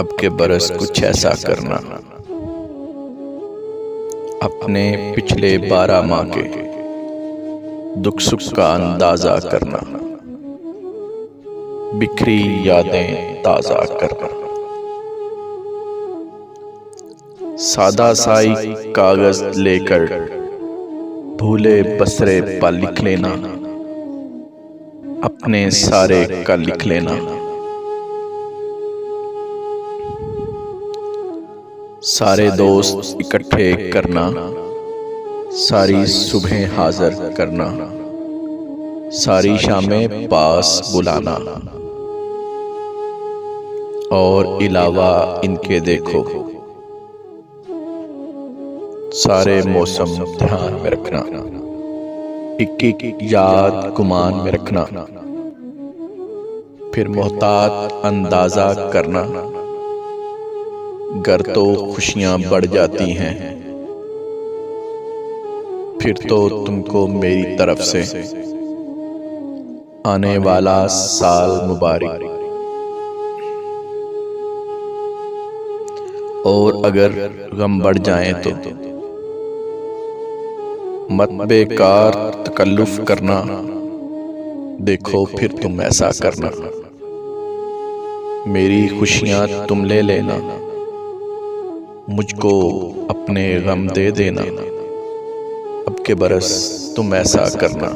अब के बरस कुछ ऐसा करना, अपने पिछले 12 माह के दुख सुख का अंदाजा करना, बिखरी यादें ताज़ा करना। सादा साई कागज लेकर भूले बसरे पर लिख लेना, अपने सारे का लिख लेना। सारे दोस्त इकट्ठे करना, सारी सुबह हाजिर करना, सारी शामें पास बुलाना, और इलावा इनके देखो सारे मौसम ध्यान में रखना, एक एक याद गुमान में रखना, फिर मोहतात अंदाजा करना। गर तो खुशियां बढ़ जाती हैं, फिर तो तुमको मेरी तरफ से आने वाला साल मुबारक। और अगर गम बढ़ जाए तो मत बेकार तकल्लुफ करना, देखो फिर तुम ऐसा करना। मेरी खुशियां तुम ले लेना, मुझको अपने गम दे देना। अब के बरस तुम ऐसा करना।